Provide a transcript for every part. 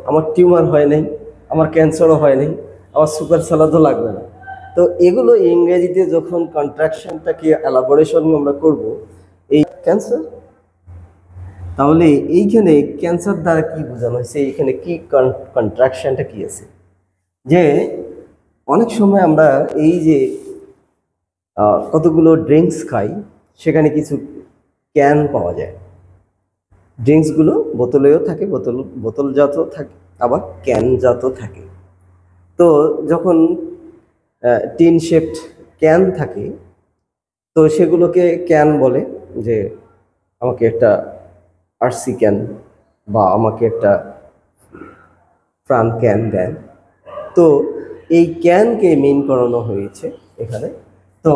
আমার টিউমার হয় নাই, আমার ক্যান্সারও হয় নাই, আমার সুপার সালাদও লাগবে না। তো এগুলো ইংরেজিতে যখন কন্ট্রাকশনটাকে এলাবোরেশন আমরা করব, এই ক্যান্সার, তাহলে এইখানে ক্যান্সার দ্বারা কি বোঝানো হয়েছে, এইখানে কি কন্ট্রাকশনটা কি আছে, যে অনেক সময় আমরা এই যে কতগুলো ড্রিঙ্কস খাই, সেখানে কিছু ক্যান পাওয়া যায়। ড্রিঙ্কসগুলো বোতলেও থাকে, বোতলজাত থাকে, আবার ক্যানজাত থাকে। তো যখন টিন শেপড ক্যান থাকে, তো সেগুলোকে ক্যান বলে, যে আমাকে একটা আরসি ক্যান বা আমাকে একটা ফ্রান ক্যান দেন। তো এই ক্যানকে মিন করানো হয়েছে এখানে। তো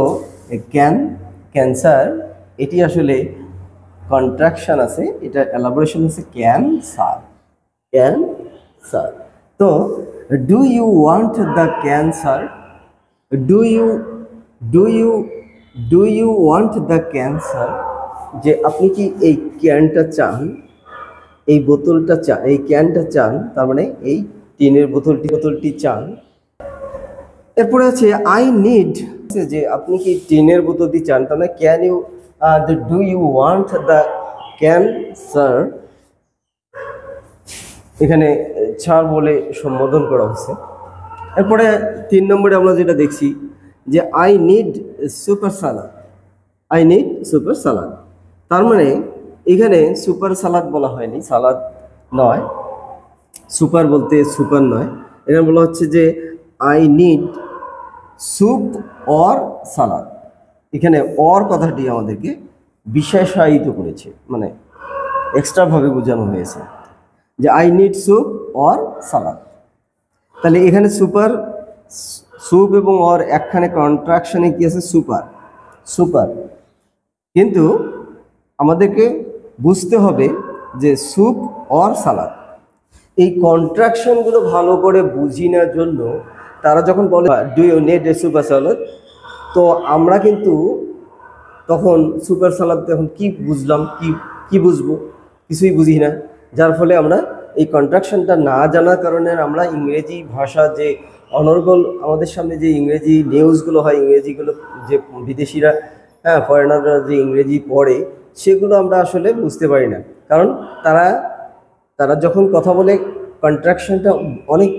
ক্যান্সার, এটি আসলে কন্ট্রাকশন আছে, এটা এলাবোরেশন হচ্ছে ক্যান্সার। তো do you want the cancer, do you want the cancer, যে আপনি কি এই ক্যানটা চান, এই বোতলটা চান, এই ক্যানটা চান, তার মানে এই টিনের বোতলটি চান। এরপরে আছে আই নিড, যে আপনি কি টিনের বোতলটি চান, তার মানে can you, do you want the cancer, এখানে ছাড় বলে সম্বোধন করা হচ্ছে। এরপরে 3 নম্বরে আমরা যেটা দেখছি, যে I need super salad, I need super salad, তার মানে এখানে সুপার সালাদ বলা হয়নি, সালাদ নয়, সুপার বলতে সুপার নয়, এখানে বলা হচ্ছে যে আই নিড স্যুপ অর সালাদ। এখানে অর কথাটি আমাদেরকে বিশেষায়িত করেছে, মানে এক্সট্রাভাবে বোঝানো হয়েছে, যে আই নিড স্যুপ অর সালাদ। তাহলে এখানে স্যুপ এবং অর একখানে কন্ট্রাকশনে কি আছে, সুপার। কিন্তু আমাদেরকে বুঝতে হবে যে স্যুপ অর সালাদ, এই কন্ট্রাকশনগুলো ভালো করে বুঝি নেওয়ার জন্য তারা যখন বলে do you need a super salad, তো আমরা কিন্তু তখন সুপার সালাদ তখন কি বুঝলাম, কি বুঝবো, কিছুই বুঝি না। যার ফলে আমরা এই কন্ট্রাকশনটা না জানার কারণে আমরা ইংরেজি ভাষা, যে অনর্গল আমাদের সামনে যে ইংরেজি নিউজগুলো হয়, ইংরেজিগুলো যে বিদেশিরা, ফরেনাররা যে ইংরেজি পড়ে, সেগুলো আমরা আসলে বুঝতে পারি না। কারণ তারা যখন কথা বলে কন্ট্রাকশনটা অনেক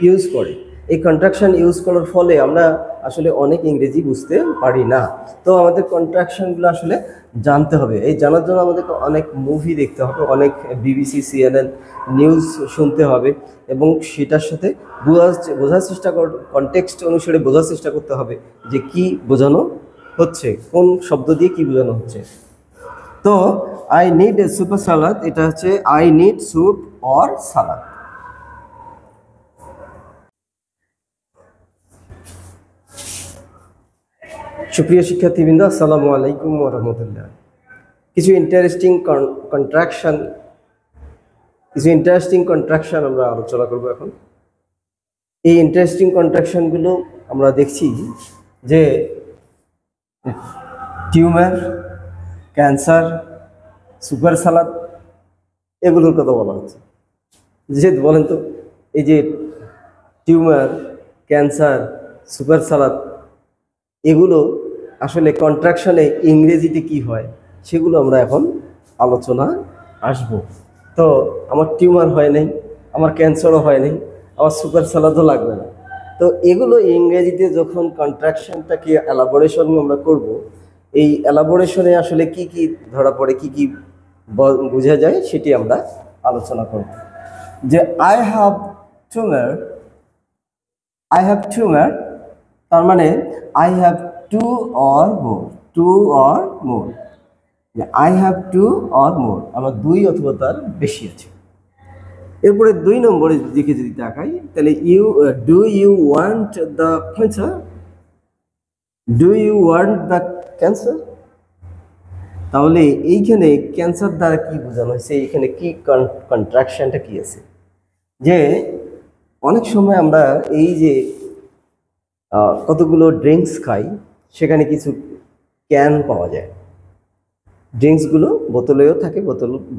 ইউজ করে, এই কন্ট্রাকশন ইউজ করার ফলে আমরা আসলে অনেক ইংরেজি বুঝতে পারি না। তো আমাদের কন্ট্রাকশনগুলো আসলে জানতে হবে। এই জানার জন্য আমাদেরকে অনেক মুভি দেখতে হবে, অনেক BBC CNN নিউজ শুনতে হবে, এবং সেটার সাথে বোঝার চেষ্টা কনটেক্সট অনুসারে বোঝার চেষ্টা করতে হবে যে কি বোঝানো হচ্ছে, কোন শব্দ দিয়ে কি বোঝানো হচ্ছে। তো আই নিড এ সুপার সালাদ, এটা হচ্ছে আই নিড স্যুপ অর সালাদ। সুপ্রিয় শিক্ষার্থীবৃন্দ, আসসালামু আলাইকুম ওয়া রাহমাতুল্লাহ। কিছু ইন্টারেস্টিং কন্ট্রাকশন আমরা আলোচনা করব এখন। এই ইন্টারেস্টিং কন্ট্রাকশনগুলো আমরা দেখছি যে টিউমার, ক্যান্সার, সুপার সালাদ, এগুলোর কথা বলা হচ্ছে। যে বলেন তো, এই যে টিউমার, ক্যান্সার, সুপার সালাদ, এগুলো আসলে কন্ট্রাকশনে ইংরেজিতে কি হয়, সেগুলো আমরা এখন আলোচনা আসব। তো আমার টিউমার হয় নাই, আমার ক্যান্সারও হয় নাই, আমার সুপার সালাদও লাগবে না। তো এগুলো ইংরেজিতে যখন কন্ট্রাকশনটাকে এলাবোরেশন আমরা করব, এই এলাবোরেশনে আসলে কি কি ধরা পড়ে, কি কি বোঝা যায়, সেটি আমরা আলোচনা করব। যে আই হ্যাভ টিউমার, তার মানে I have to or more, I have to or more, আমার 2 অথবা তার বেশি আছে। এরপরে 2 নম্বরের দিকে যদি তাকাই, তাহলে do you want the cancer, তাহলে এইখানে ক্যান্সার দ্বারা কি বোঝানো হয়েছে, এইখানে কি কন্ট্রাকশনটা কি আছে, যে অনেক সময় আমরা এই যে কতগুলো ড্রিঙ্কস খাই, সেখানে কিছু ক্যান পাওয়া যায়। ড্রিঙ্কসগুলো বোতলেও থাকে,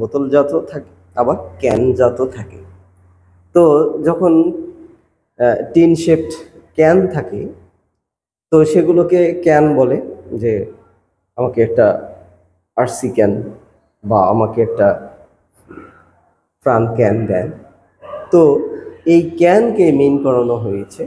বোতলজাত থাকে, আবার ক্যানজাত থাকে। তো যখন টিন শেপড ক্যান থাকে, তো সেগুলোকে ক্যান বলে, যে আমাকে একটা আরসি ক্যান বা আমাকে একটা ফ্রান ক্যান দেন। তো এই ক্যানকে মিন করানো হয়েছে